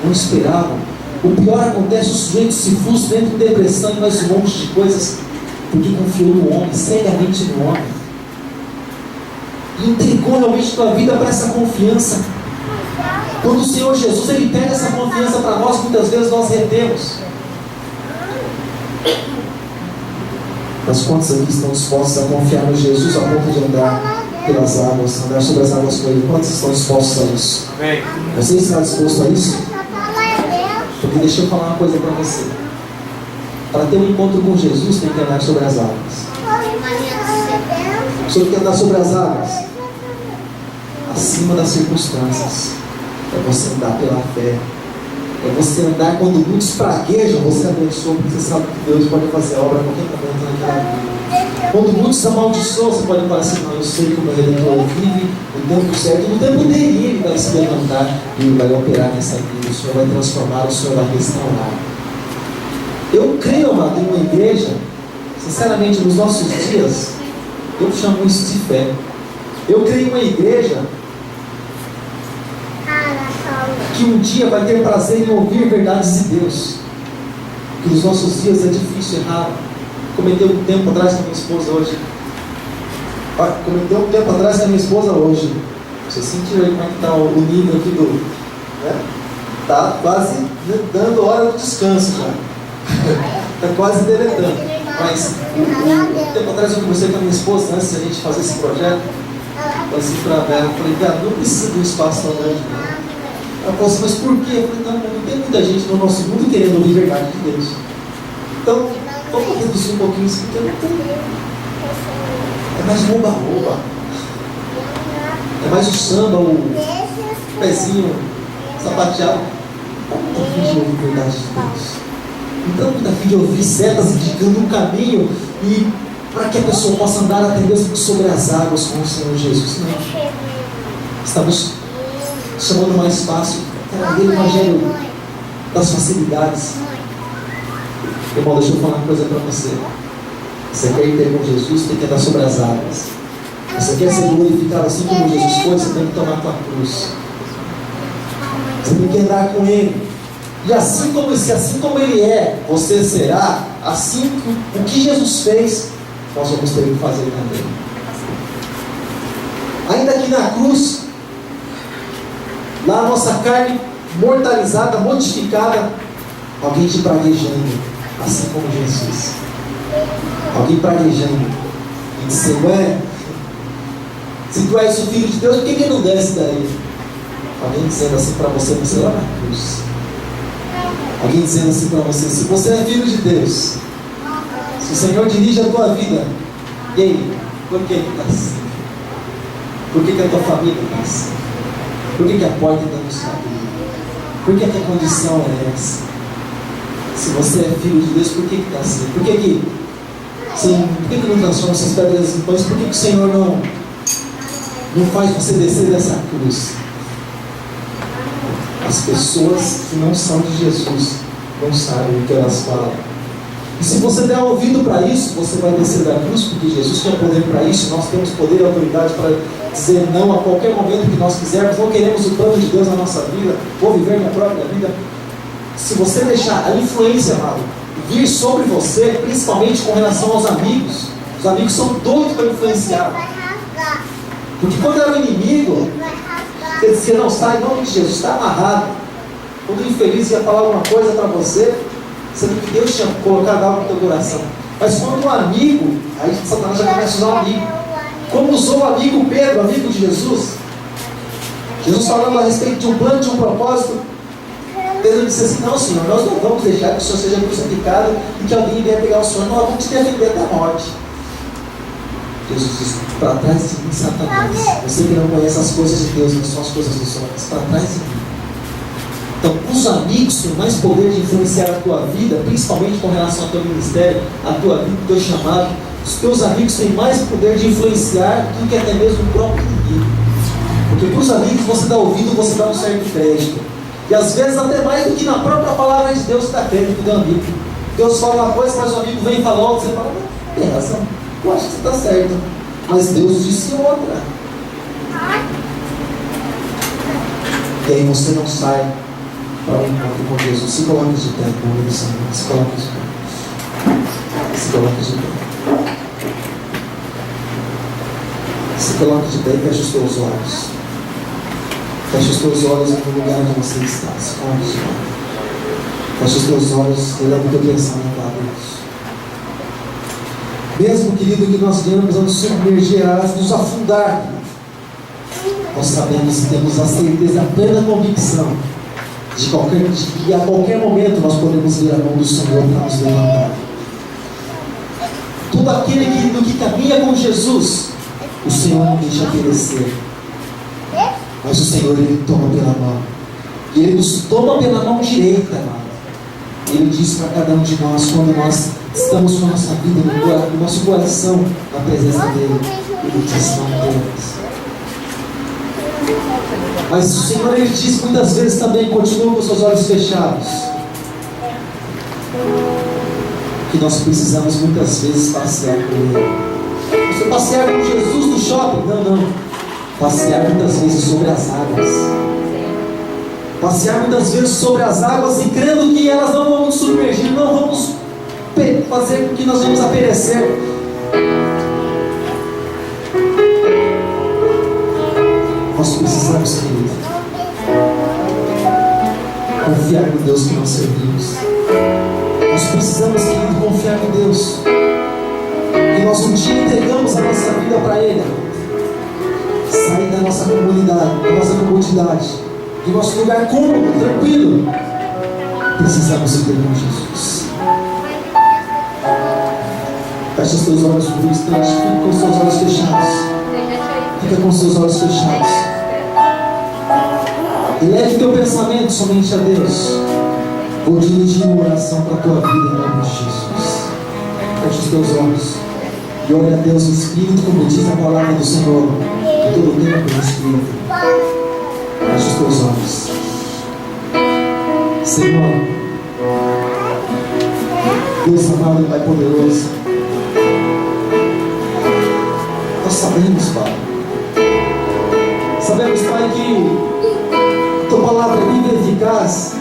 Não esperavam. O pior acontece: o sujeito se frustra, entra em depressão e mais um monte de coisas, porque confiou no homem, cegamente no homem. E entregou realmente tua vida para essa confiança. Quando o Senhor Jesus, Ele pega essa confiança para nós, muitas vezes nós retemos. Mas quantos aqui estão dispostos a confiar no Jesus a ponto de andar pelas águas, andar sobre as águas com Ele? Quantos estão dispostos a isso? Amém. Você está disposto a isso? Porque deixa eu falar uma coisa para você. Para ter um encontro com Jesus, tem que andar sobre as águas. Você tem que andar sobre as águas acima das circunstâncias. É você andar pela fé. É você andar quando muitos praguejam, você abençoa, porque você sabe que Deus pode fazer a obra a qualquer momento naquela vida. Quando muitos amaldiçoam, você pode falar assim: não, eu sei que o meu Redentor vive no tempo certo, no tempo dele ele vai se levantar e ele vai operar nessa vida. O Senhor vai transformar, o Senhor vai restaurar. Eu creio, amado, em uma igreja, sinceramente, nos nossos dias, eu chamo isso de fé. Eu creio em uma igreja que um dia vai ter prazer em ouvir verdades de Deus. Que nos nossos dias é difícil errar. Cometeu um tempo atrás com a minha esposa hoje. Cometeu um tempo atrás com a minha esposa hoje. Você sentiu aí como é que está o nível aqui do... Está quase dando hora do descanso já. Está quase deletando. Mas um tempo atrás eu conversei com a minha esposa antes de a gente fazer esse projeto. Eu falei assim para ela, eu falei: cara, não precisa de um espaço tão grande, não. Ela falou assim: mas por quê? Eu falei: não tem muita gente no nosso mundo querendo ouvir verdade de Deus. Então, vamos reduzir um pouquinho isso, porque não tem. É mais rouba-rouba. É mais o samba, o pezinho sapateado. Não está afim de ouvir verdade de Deus. Então, está afim de ouvir setas indicando um caminho e para que a pessoa possa andar até mesmo sobre as águas com o Senhor Jesus. Não. Estamos chamando mais fácil o evangelho das facilidades. Irmão, deixa eu falar uma coisa para você. Você quer ir ter com Jesus, tem que andar sobre as águas. Você quer ser glorificado assim como Jesus foi, você tem que tomar a tua cruz. Você tem que andar com Ele. E assim como Ele é, você será. Assim o que Jesus fez, nós vamos ter que fazer também. Ainda que na cruz, lá a nossa carne mortalizada, modificada, alguém te praguejando, assim como Jesus. Alguém praguejando e dizendo: ué, se tu és o Filho de Deus, por que ele não desce daí? Alguém dizendo assim para você: você lá na cruz. Alguém dizendo assim para você: se você é Filho de Deus, se o Senhor dirige a tua vida, e aí, por que está assim? Por que a tua família está assim? Por que a porta está nos abrindo? Por que a condição é essa? Se você é Filho de Deus, por que está assim? Por que não transforma essas pedras em pães? Por que o Senhor não faz você descer dessa cruz? As pessoas que não são de Jesus não sabem o que elas falam. E se você der ouvido para isso, você vai descer da cruz, porque Jesus tinha poder para isso. Nós temos poder e autoridade para dizer não a qualquer momento que nós quisermos. Não queremos o plano de Deus na nossa vida, ou viver minha própria vida. Se você deixar a influência, amado, vir sobre você, principalmente com relação aos amigos, os amigos são doidos para influenciar. Porque quando era o inimigo, ele dizia: não, sai em nome de Jesus, está amarrado. Quando o infeliz ia falar alguma coisa para você, sendo que Deus tinha colocado algo no teu coração. Mas quando um amigo, aí Satanás já começa a usar o amigo. Como usou o amigo Pedro, amigo de Jesus. Jesus falando a respeito de um plano, de um propósito. Pedro disse assim: não, Senhor, nós não vamos deixar que o Senhor seja crucificado e que alguém venha pegar o Senhor, nós vamos te defender da morte. Jesus disse: para trás de mim, Satanás. Você que não conhece as coisas de Deus, não são as coisas dos homens, para trás de mim. Então, os amigos têm mais poder de influenciar a tua vida, principalmente com relação ao teu ministério, a tua vida, o teu chamado. Os teus amigos têm mais poder de influenciar do que até mesmo o próprio inimigo. Porque para os amigos você dá ouvido, você dá um certo crédito. E às vezes até mais do que na própria palavra de Deus dá crédito do amigo. Deus fala uma coisa, mas o amigo vem e fala outra, você fala: tem razão, eu acho que você está certo. Mas Deus disse outra. E aí você não sai para um encontro com Jesus. Se coloque de pé, em nome do Senhor. Se coloque de pé. Se coloque de pé. Se coloque de pé e feche os teus olhos. Feche os teus olhos no lugar onde você está. Se coloque de pé. Feche os teus olhos e leva o teu pensamento a Deus. Mesmo, querido, que nós venhamos a nos submergir, a nos afundar, nós sabemos e temos a certeza, a plena convicção de que a qualquer momento nós podemos ver a mão do Senhor para nos levantar. Todo aquele que caminha com Jesus, o Senhor não deixa perecer, mas o Senhor, Ele toma pela mão E Ele nos toma pela mão direita, amado. Ele diz para cada um de nós, quando nós estamos com a nossa vida, no nosso coração, na presença dEle, Ele diz: não temas. Mas o Senhor, Ele diz muitas vezes também, continua com os seus olhos fechados, que nós precisamos muitas vezes passear com Ele. Você passear com Jesus no shopping? Não. Passear muitas vezes sobre as águas. Passear muitas vezes sobre as águas e crendo que elas não vão nos submergir, não vão nos fazer com que nós vamos a perecer. Nós precisamos, querido, confiar no Deus que nós servimos. Nós precisamos, querido, confiar no Deus que nós um dia entregamos a nossa vida para Ele. Sair da nossa comunidade, da nossa comodidade, do nosso lugar cômodo, tranquilo. Precisamos ir com Jesus. Feche os teus olhos por um instante. Fica com os seus olhos fechados. Fica com os seus olhos fechados. E leve teu pensamento somente a Deus. Vou dirigir uma oração para a tua vida em nome de Jesus. Feche os teus olhos e ore a Deus em Espírito, como diz a palavra do Senhor. Em todo o tempo no Espírito. Feche os teus olhos. Senhor, Deus amado e Pai poderoso, nós sabemos, Pai. Sabemos, Pai, que Tua palavra é viva e eficaz.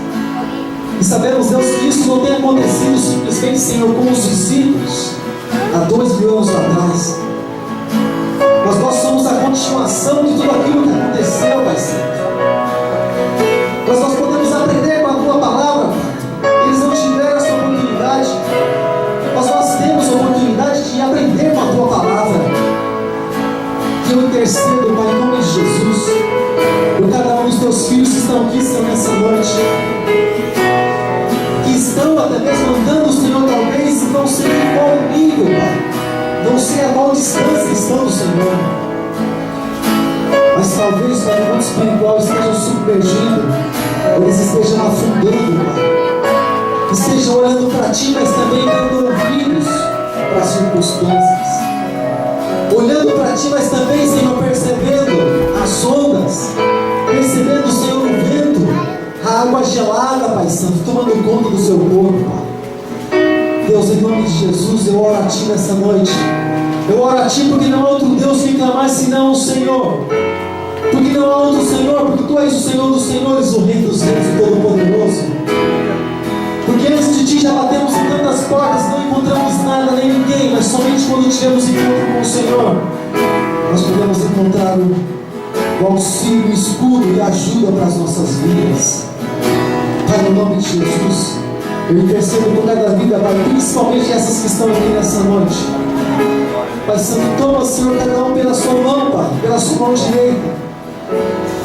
E sabemos, Deus, que isso não tem acontecido simplesmente, Senhor, com os discípulos há 2000 anos atrás. Mas nós somos a continuação de tudo aquilo que aconteceu, Pai Santo. Mas nós podemos aprender com a Tua palavra, Pai. Eles não tiveram essa oportunidade, mas nós temos a oportunidade de aprender com a Tua palavra. Que eu intercedo, Pai, em nome de Jesus, por cada um dos Teus filhos que estão aqui, Senhor, nessa noite, que estão até mesmo andando, Senhor, talvez não sei em qual nível, Pai, não sei a qual distância estão do Senhor, mas talvez Pai, no mundo espiritual estejam submergindo, ou eles estejam afundando, Pai, estejam olhando para Ti, mas também dando ouvidos para as circunstâncias, olhando para Ti, mas também, Senhor, percebendo as ondas, percebendo, Senhor, o vento, a água gelada, Pai Santo, tomando conta do seu corpo, Pai. Deus, em nome de Jesus, eu oro a Ti nessa noite. Eu oro a Ti porque não há outro Deus que clamar senão o Senhor. Porque não há outro Senhor, porque Tu és o Senhor dos Senhores, o Rei dos Reis, o Todo-Poderoso. Porque antes de Ti já batemos em tantas portas, não encontramos nada nem ninguém, mas somente quando tivemos encontro com o Senhor, nós podemos encontrar o auxílio, o escudo e a ajuda para as nossas vidas. Pai, no nome de Jesus, eu intercedo por cada vida, Pai, principalmente essas que estão aqui nessa noite. Pai Santo, toma, Senhor, cada um pela sua mão, Pai, pela sua mão direita.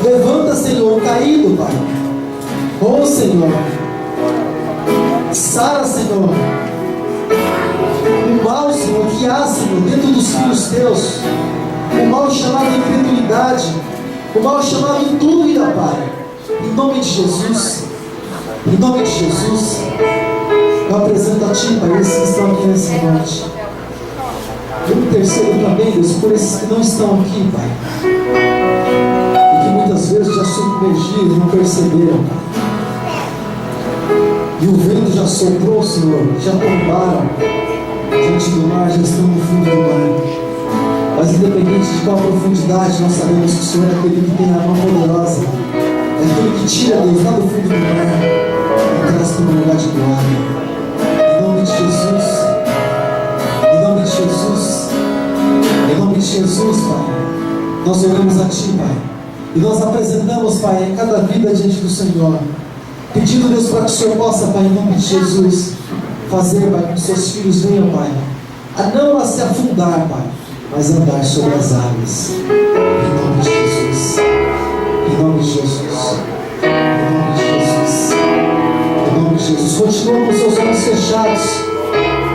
Levanta, Senhor, o caído, Pai. Oh, Senhor, sara, Senhor, o mal, Senhor, que há, Senhor, dentro dos filhos Teus. O mal chamado incredulidade, o mal chamado dúvida, Pai. Em nome de Jesus, em nome de Jesus, eu apresento a Ti, Pai, esses que estão aqui nessa noite. Eu intercedo também, Deus, por esses que não estão aqui, Pai, e que muitas vezes já submergiram e não perceberam, Pai. E o vento já soprou, Senhor, já tombaram diante do mar, já estão no fundo do mar. Mas independente de qual profundidade, nós sabemos que o Senhor é aquele que tem a mão poderosa, é aquele que tira, Deus, lá do fundo do mar e traz para um lugar de glória. Em nome de Jesus, em nome de Jesus, em nome de Jesus, Pai, nós oramos a Ti, Pai, e nós apresentamos, Pai, em cada vida diante do Senhor, pedindo, Deus, para que o Senhor possa, Pai, em nome de Jesus, fazer, Pai, com que seus filhos venham, Pai, a não a se afundar, Pai, mas andar sobre as águas. Em nome de Jesus. Em nome de Jesus. Em nome de Jesus. Em nome de Jesus. Continua com seus olhos fechados.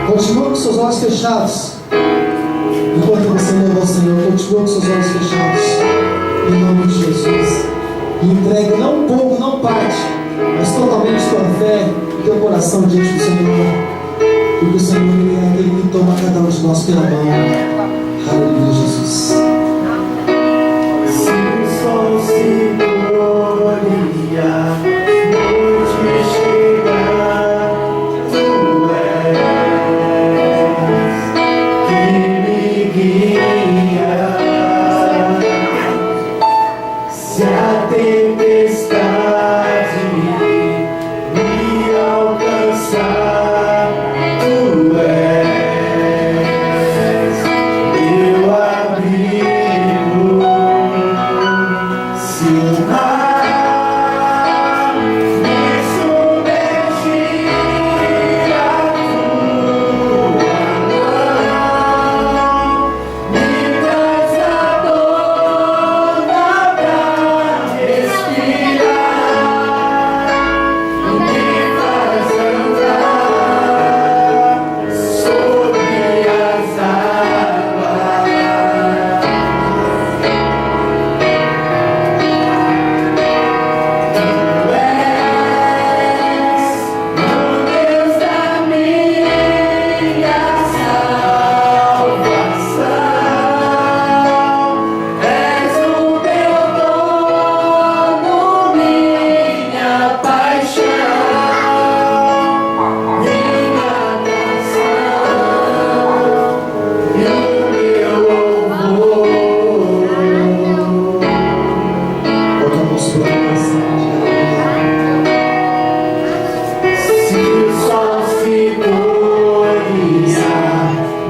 Continua com seus olhos fechados. Enquanto você leva ao Senhor, continua com seus olhos fechados. Em nome de Jesus. E entregue não um pouco, não parte, mas totalmente tua fé e teu coração diante do Senhor. Porque o Senhor é aquele que toma cada um de nós pela mão. Aleluia, Jesus. Se o sol se gloria, noite chegar, tu és quem me guia. Se a tempestade me alcançar, tu és meu abrigo. Se o mar me submergir, a tua mão me traz a dona pra respirar e me faz andar sobre as águas. Tu és o Deus da minha salvação, és o meu dono, minha paixão, minha canção e o meu louvor. Bota a mão sobre a coração. Se o sol se gloria,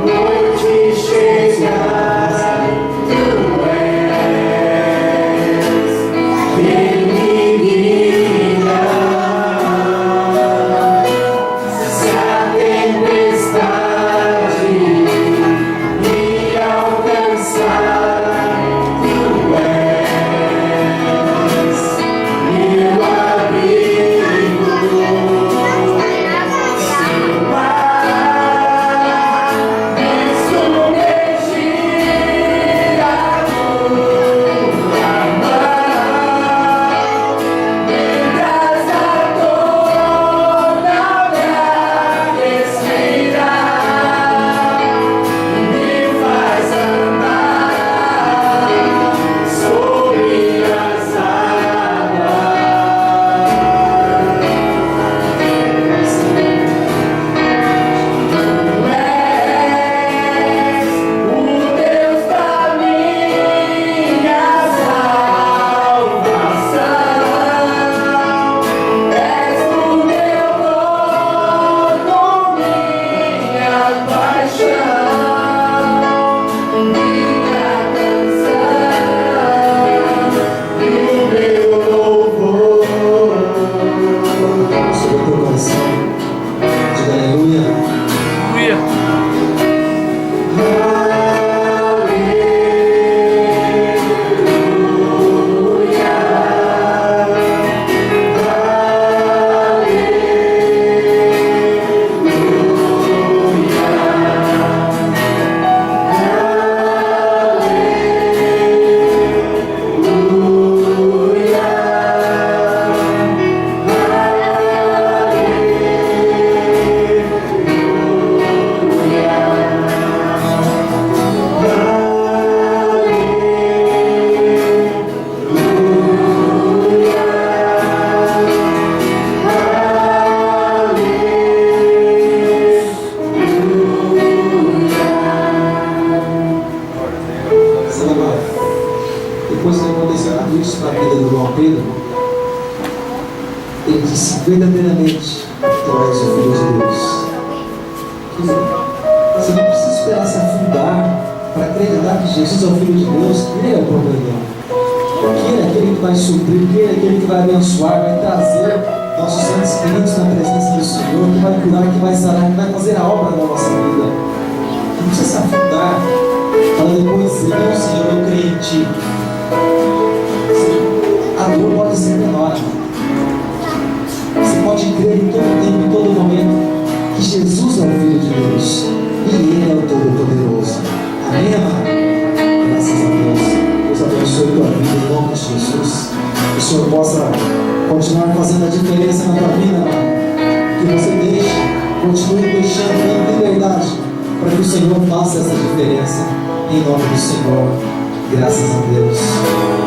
noite chegar, tu és quem me guia. Se a tempestade me alcançar, tu és meu abrigo. Se o mar me submergir, a tua mão me traz a dona pra respirar e me faz andar sobre as águas. Tu és o Deus da minha salvação, és o meu dono, minha paixão, minha canção e o meu louvor. Sobre o teu coração. Diga aleluia. Sabe agora? Depois que aconteceu tudo isso na vida do irmão Pedro, ele disse verdadeiramente: tu és o Filho de Deus. Querido, você não precisa esperar se afundar para acreditar que Jesus é o Filho de Deus, que Ele é o provedor, que Ele é aquele que vai suprir, que Ele é aquele que vai abençoar, vai trazer nossos entes queridos na presença do Senhor, que vai curar, que vai sarar, que vai fazer a obra da nossa vida. Não precisa se afundar para depois dizer: não, Senhor, eu creio em Ti. A dor pode ser menor. Você pode crer em todo tempo, em todo momento, que Jesus é o Filho de Deus e Ele é o Todo-Poderoso. Amém, amado? Graças a Deus. Deus abençoe. abençoe tua vida em nome de Jesus. Que o Senhor possa continuar fazendo a diferença na tua vida, que você continue deixando em liberdade, para que o Senhor faça essa diferença, em nome do Senhor. Graças a Deus.